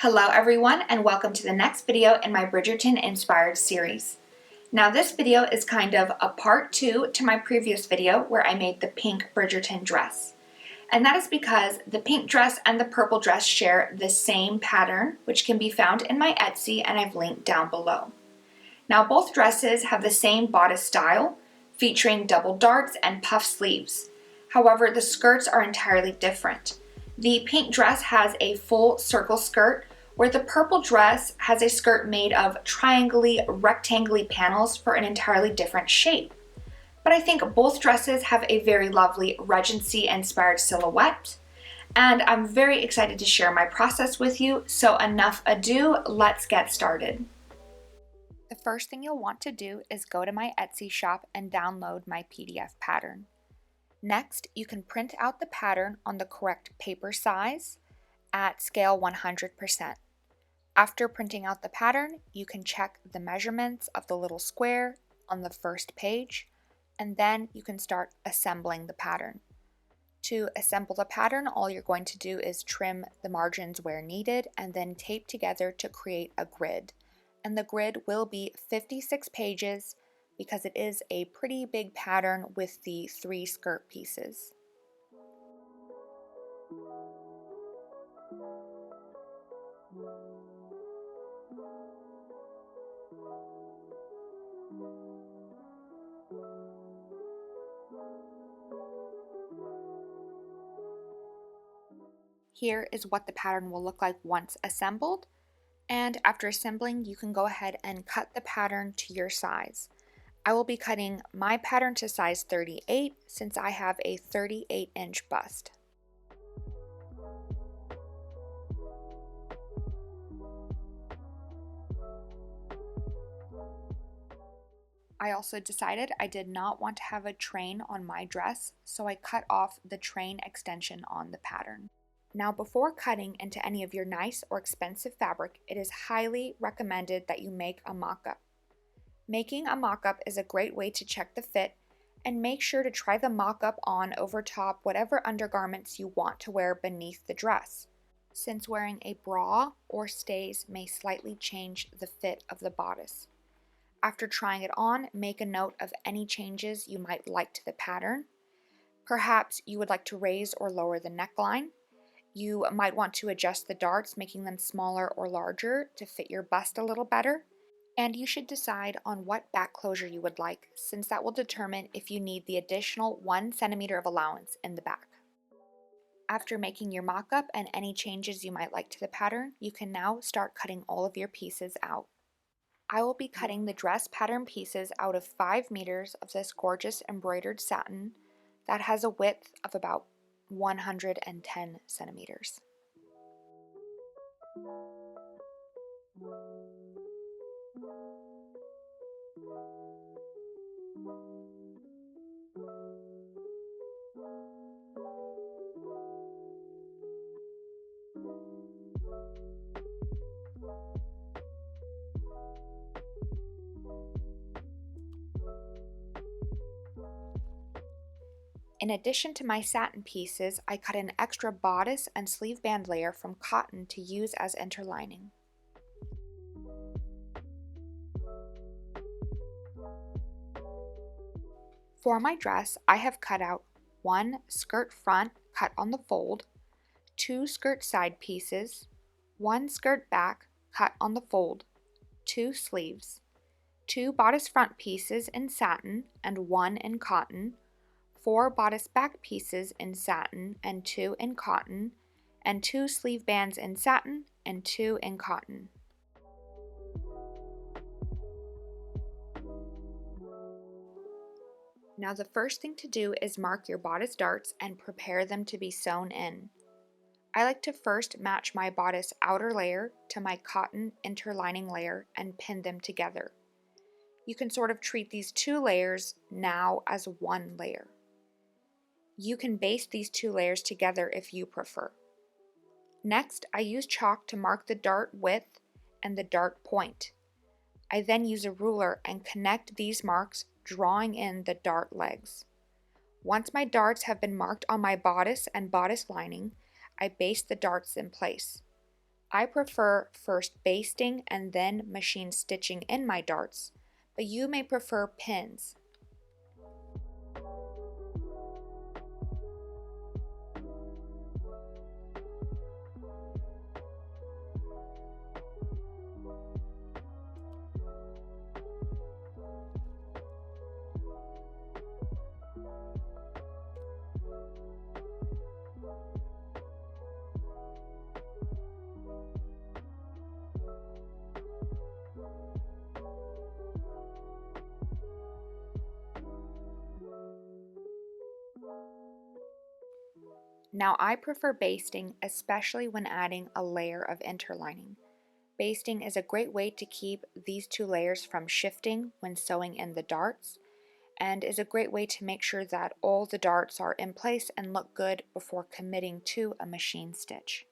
Hello everyone, and welcome to the next video in my Bridgerton inspired series. Now this video is kind of a part 2 to my previous video where I made the pink Bridgerton dress. And that is because the pink dress and the purple dress share the same pattern, which can be found in my Etsy and I've linked down below. Now both dresses have the same bodice style, featuring double darts and puff sleeves. However, the skirts are entirely different. The pink dress has a full circle skirt, where the purple dress has a skirt made of triangly, rectangly panels for an entirely different shape. But I think both dresses have a very lovely Regency inspired silhouette, and I'm very excited to share my process with you, so enough ado, let's get started. The first thing you'll want to do is go to my Etsy shop and download my PDF pattern. Next, you can print out the pattern on the correct paper size at scale 100%. After printing out the pattern, you can check the measurements of the little square on the first page, and then you can start assembling the pattern. To assemble the pattern, all you're going to do is trim the margins where needed and then tape together to create a grid. And the grid will be 56 pages because it is a pretty big pattern with the 3 skirt pieces. Here is what the pattern will look like once assembled, and after assembling you can go ahead and cut the pattern to your size. I will be cutting my pattern to size 38 since I have a 38-inch bust. I also decided I did not want to have a train on my dress, so I cut off the train extension on the pattern. Now, before cutting into any of your nice or expensive fabric, it is highly recommended that you make a mock-up. Making a mock-up is a great way to check the fit, and make sure to try the mock-up on over top whatever undergarments you want to wear beneath the dress, since wearing a bra or stays may slightly change the fit of the bodice. After trying it on, make a note of any changes you might like to the pattern. Perhaps you would like to raise or lower the neckline. You might want to adjust the darts, making them smaller or larger to fit your bust a little better. And you should decide on what back closure you would like, since that will determine if you need the additional 1 centimeter of allowance in the back. After making your mock-up and any changes you might like to the pattern, you can now start cutting all of your pieces out. I will be cutting the dress pattern pieces out of 5 meters of this gorgeous embroidered satin that has a width of about 110 centimeters. In addition to my satin pieces, I cut an extra bodice and sleeve band layer from cotton to use as interlining. For my dress, I have cut out 1 skirt front cut on the fold, 2 skirt side pieces, 1 skirt back cut on the fold, 2 sleeves, 2 bodice front pieces in satin and 1 in cotton, 4 bodice back pieces in satin and 2 in cotton, and 2 sleeve bands in satin and 2 in cotton. Now the first thing to do is mark your bodice darts and prepare them to be sewn in. I like to first match my bodice outer layer to my cotton interlining layer and pin them together. You can sort of treat these 2 layers now as 1 layer. You can baste these 2 layers together if you prefer. Next, I use chalk to mark the dart width and the dart point. I then use a ruler and connect these marks, drawing in the dart legs. Once my darts have been marked on my bodice and bodice lining, I baste the darts in place. I prefer first basting and then machine stitching in my darts, but you may prefer pins. Now I prefer basting, especially when adding a layer of interlining. Basting is a great way to keep these two layers from shifting when sewing in the darts, and is a great way to make sure that all the darts are in place and look good before committing to a machine stitch.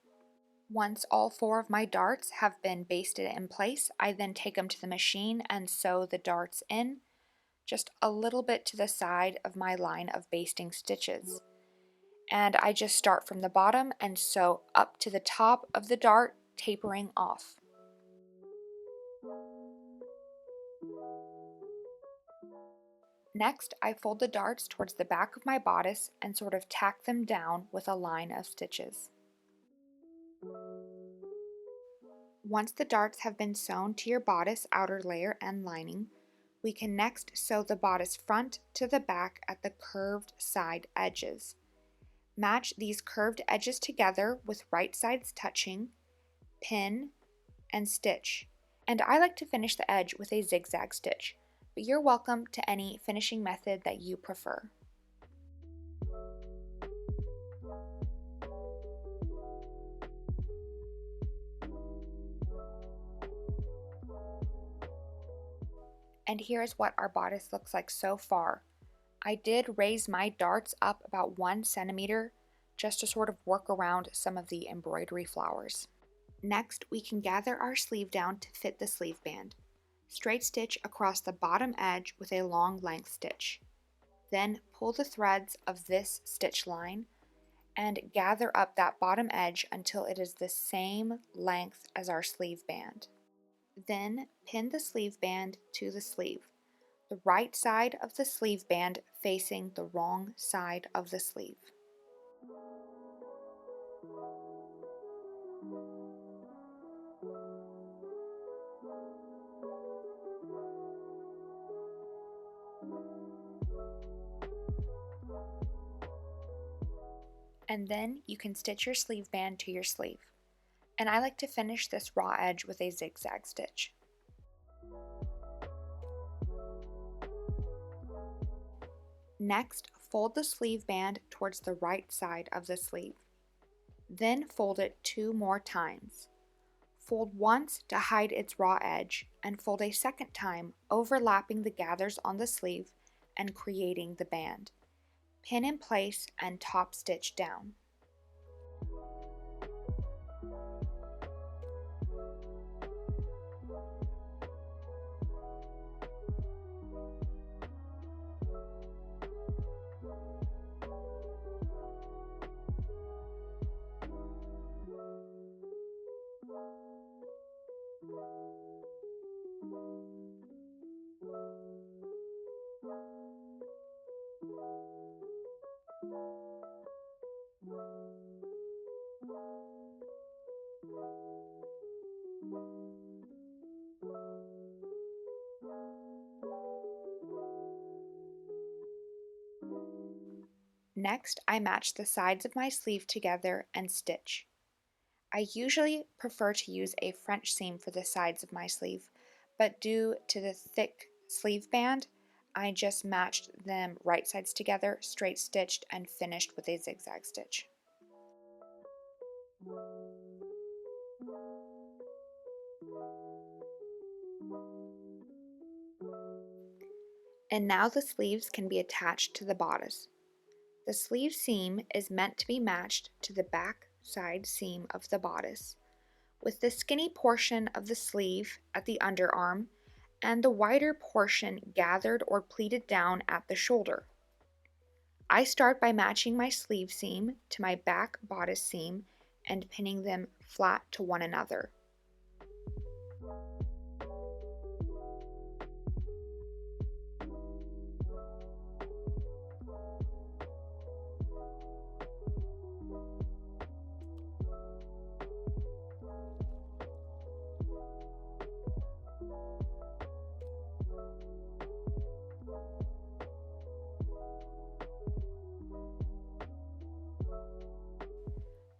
Once all 4 of my darts have been basted in place, I then take them to the machine and sew the darts in, just a little bit to the side of my line of basting stitches. And I just start from the bottom and sew up to the top of the dart, tapering off. Next, I fold the darts towards the back of my bodice and sort of tack them down with a line of stitches. Once the darts have been sewn to your bodice outer layer and lining, we can next sew the bodice front to the back at the curved side edges. Match these curved edges together with right sides touching, pin, and stitch. And I like to finish the edge with a zigzag stitch, but you're welcome to any finishing method that you prefer. And here's what our bodice looks like so far. I did raise my darts up about 1 centimeter just to sort of work around some of the embroidery flowers. Next, we can gather our sleeve down to fit the sleeve band. Straight stitch across the bottom edge with a long length stitch. Then pull the threads of this stitch line and gather up that bottom edge until it is the same length as our sleeve band. Then pin the sleeve band to the sleeve, the right side of the sleeve band facing the wrong side of the sleeve. And then you can stitch your sleeve band to your sleeve. And I like to finish this raw edge with a zigzag stitch. Next, fold the sleeve band towards the right side of the sleeve. Then fold it 2 more times. Fold once to hide its raw edge, and fold a second time, overlapping the gathers on the sleeve and creating the band. Pin in place and top stitch down. Next, I match the sides of my sleeve together and stitch. I usually prefer to use a French seam for the sides of my sleeve, but due to the thick sleeve band, I just matched them right sides together, straight stitched, and finished with a zigzag stitch. And now the sleeves can be attached to the bodice. The sleeve seam is meant to be matched to the back side seam of the bodice, with the skinny portion of the sleeve at the underarm and the wider portion gathered or pleated down at the shoulder. I start by matching my sleeve seam to my back bodice seam and pinning them flat to one another.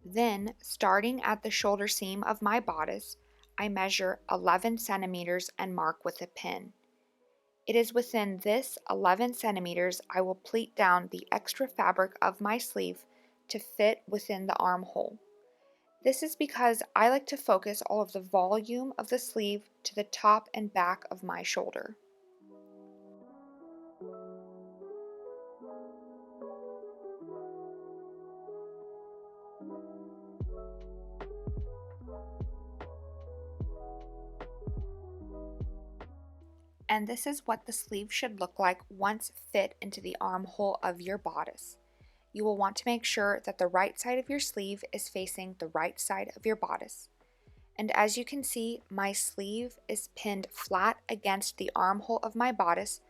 Then, starting at the shoulder seam of my bodice, I measure 11 centimeters and mark with a pin. It is within this 11 centimeters I will pleat down the extra fabric of my sleeve to fit within the armhole. This is because I like to focus all of the volume of the sleeve to the top and back of my shoulder. And this is what the sleeve should look like once fit into the armhole of your bodice. You will want to make sure that the right side of your sleeve is facing the right side of your bodice. And as you can see, my sleeve is pinned flat against the armhole of my bodice,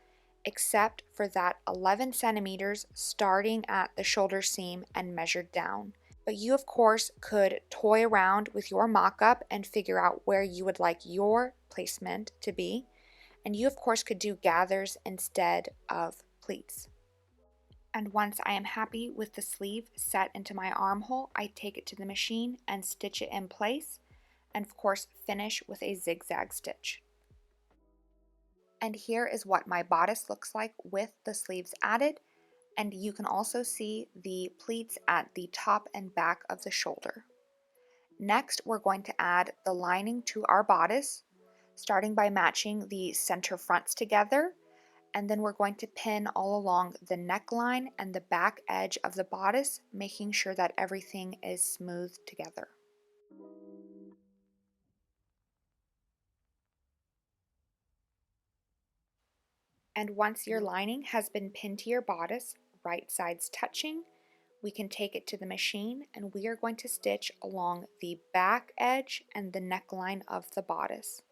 except for that 11 centimeters starting at the shoulder seam and measured down. But you, of course, could toy around with your mock-up and figure out where you would like your placement to be. And you, of course, could do gathers instead of pleats. And once I am happy with the sleeve set into my armhole, I take it to the machine and stitch it in place, and of course finish with a zigzag stitch. And here is what my bodice looks like with the sleeves added, and you can also see the pleats at the top and back of the shoulder. Next, we're going to add the lining to our bodice, starting by matching the center fronts together, and then we're going to pin all along the neckline and the back edge of the bodice, making sure that everything is smooth together. And once your lining has been pinned to your bodice, right sides touching, we can take it to the machine and we are going to stitch along the back edge and the neckline of the bodice.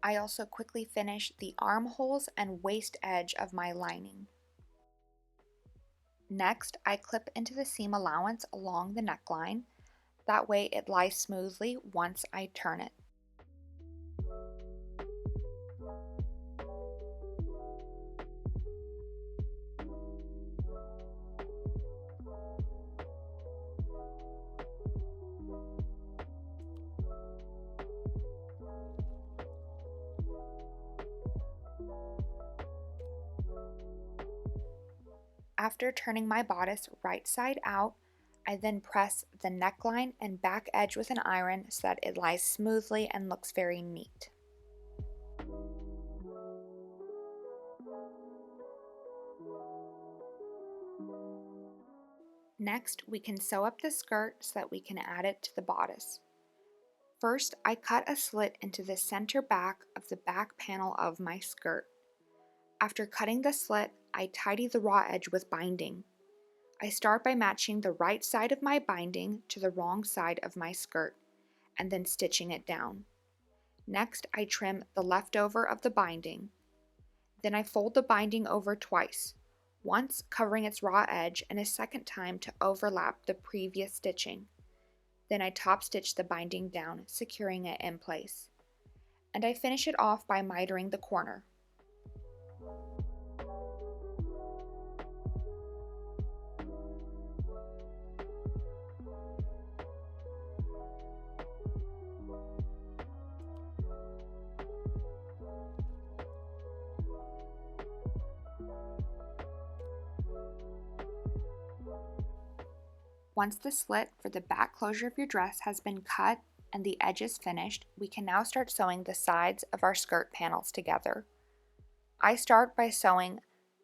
I also quickly finish the armholes and waist edge of my lining. Next, I clip into the seam allowance along the neckline. That way it lies smoothly once I turn it. After turning my bodice right side out, I then press the neckline and back edge with an iron so that it lies smoothly and looks very neat. Next, we can sew up the skirt so that we can add it to the bodice. First, I cut a slit into the center back of the back panel of my skirt. After cutting the slit, I tidy the raw edge with binding. I start by matching the right side of my binding to the wrong side of my skirt, and then stitching it down. Next, I trim the leftover of the binding. Then I fold the binding over twice, once covering its raw edge and a second time to overlap the previous stitching. Then I top stitch the binding down, securing it in place. And I finish it off by mitering the corner. Once the slit for the back closure of your dress has been cut and the edges finished, we can now start sewing the sides of our skirt panels together. I start by sewing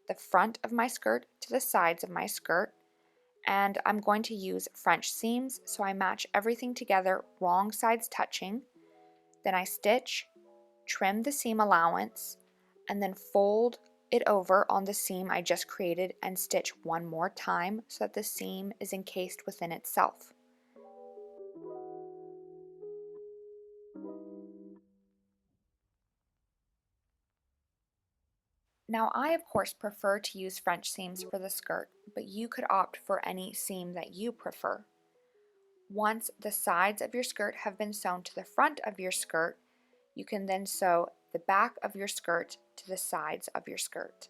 the front of my skirt to the sides of my skirt, and I'm going to use French seams, so I match everything together, wrong sides touching. Then I stitch, trim the seam allowance, and then fold it over on the seam I just created and stitch one more time so that the seam is encased within itself. Now I of course prefer to use French seams for the skirt, but you could opt for any seam that you prefer. Once the sides of your skirt have been sewn to the front of your skirt, you can then sew the back of your skirt to the sides of your skirt.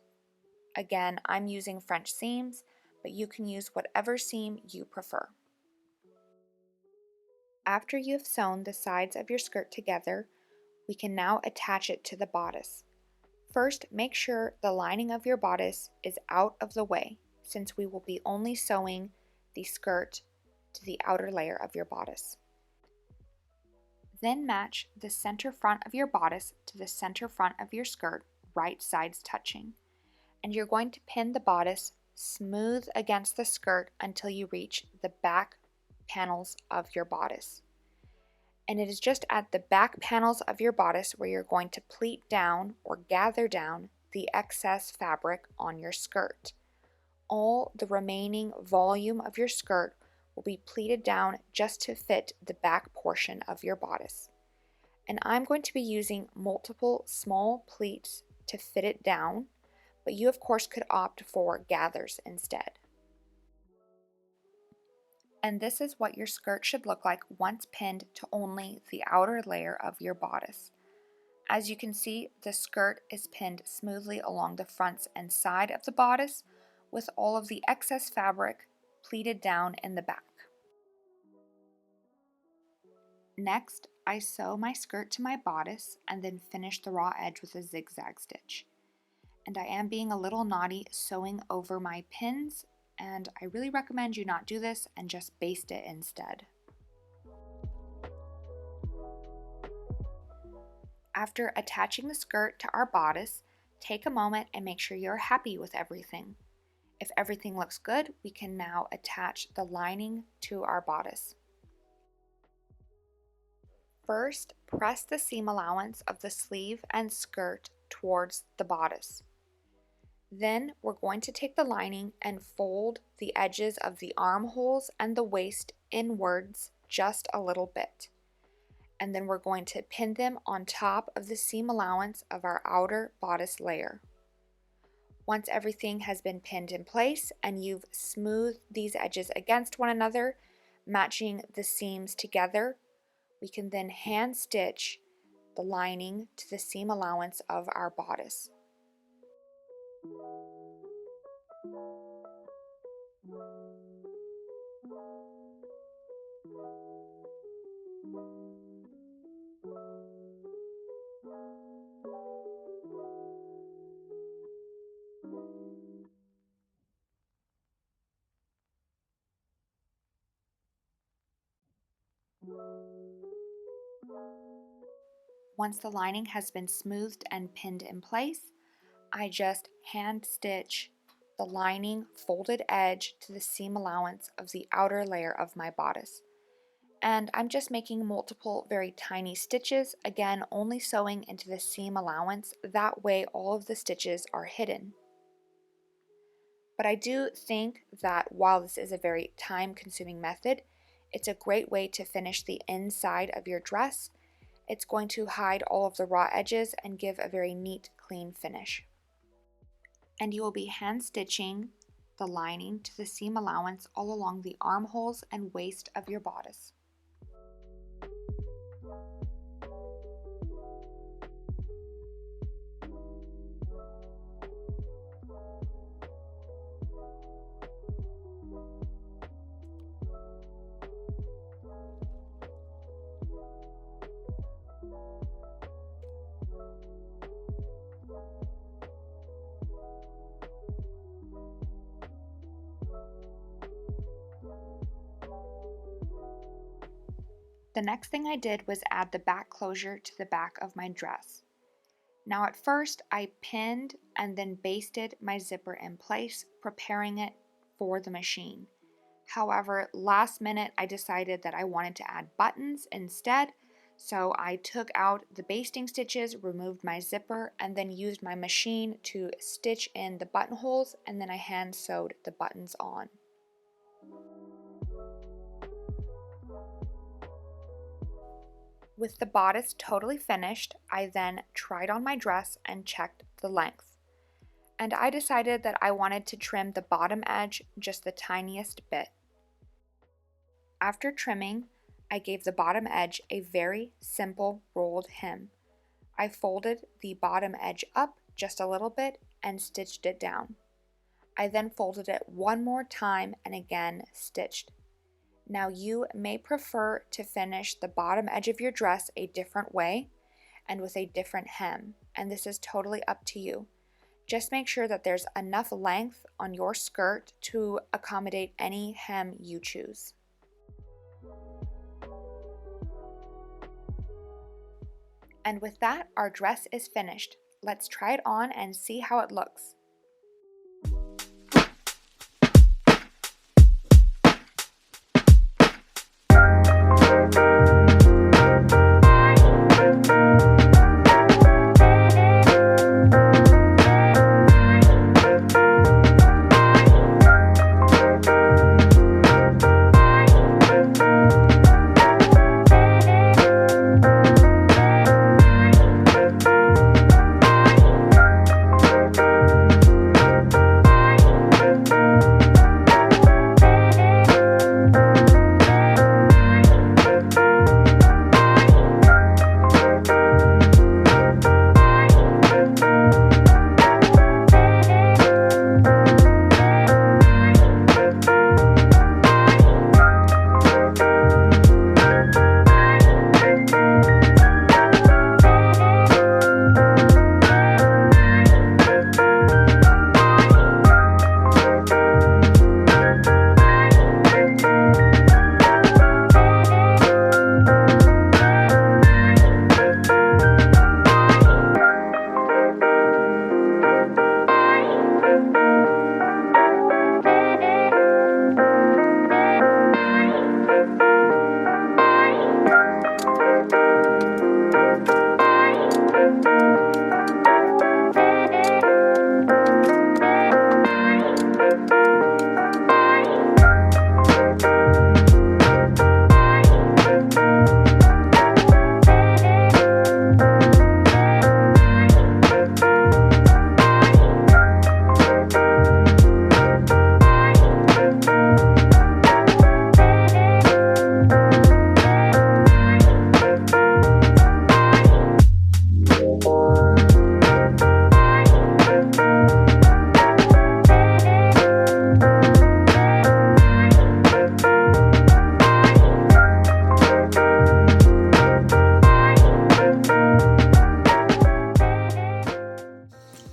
Again, I'm using French seams, but you can use whatever seam you prefer. After you have sewn the sides of your skirt together, we can now attach it to the bodice. First, make sure the lining of your bodice is out of the way, since we will be only sewing the skirt to the outer layer of your bodice. Then match the center front of your bodice to the center front of your skirt, right sides touching. And you're going to pin the bodice smooth against the skirt until you reach the back panels of your bodice. And it is just at the back panels of your bodice where you're going to pleat down or gather down the excess fabric on your skirt. All the remaining volume of your skirt will be pleated down just to fit the back portion of your bodice. And I'm going to be using multiple small pleats to fit it down, but you of course could opt for gathers instead. And this is what your skirt should look like once pinned to only the outer layer of your bodice. As you can see, the skirt is pinned smoothly along the fronts and side of the bodice, with all of the excess fabric pleated down in the back. Next, I sew my skirt to my bodice and then finish the raw edge with a zigzag stitch. And I am being a little naughty sewing over my pins, and I really recommend you not do this and just baste it instead. After attaching the skirt to our bodice, take a moment and make sure you're happy with everything. If everything looks good, we can now attach the lining to our bodice. First, press the seam allowance of the sleeve and skirt towards the bodice. Then we're going to take the lining and fold the edges of the armholes and the waist inwards just a little bit. And then we're going to pin them on top of the seam allowance of our outer bodice layer. Once everything has been pinned in place and you've smoothed these edges against one another, matching the seams together, we can then hand stitch the lining to the seam allowance of our bodice. Once the lining has been smoothed and pinned in place, I just hand stitch the lining folded edge to the seam allowance of the outer layer of my bodice. And I'm just making multiple very tiny stitches, again only sewing into the seam allowance, that way all of the stitches are hidden. But I do think that while this is a very time-consuming method, it's a great way to finish the inside of your dress. It's going to hide all of the raw edges and give a very neat, clean finish. And you will be hand stitching the lining to the seam allowance all along the armholes and waist of your bodice. The next thing I did was add the back closure to the back of my dress. Now at first I pinned and then basted my zipper in place, preparing it for the machine. However, last minute I decided that I wanted to add buttons instead, so I took out the basting stitches, removed my zipper, and then used my machine to stitch in the buttonholes, and then I hand sewed the buttons on. With the bodice totally finished, I then tried on my dress and checked the length. And I decided that I wanted to trim the bottom edge just the tiniest bit. After trimming, I gave the bottom edge a very simple rolled hem. I folded the bottom edge up just a little bit and stitched it down. I then folded it one more time and again stitched. Now you may prefer to finish the bottom edge of your dress a different way and with a different hem, and this is totally up to you. Just make sure that there's enough length on your skirt to accommodate any hem you choose. And with that, our dress is finished. Let's try it on and see how it looks.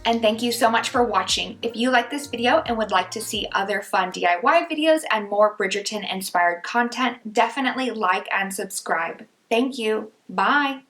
And thank you so much for watching. If you like this video and would like to see other fun DIY videos and more Bridgerton inspired content, definitely like and subscribe. Thank you. Bye.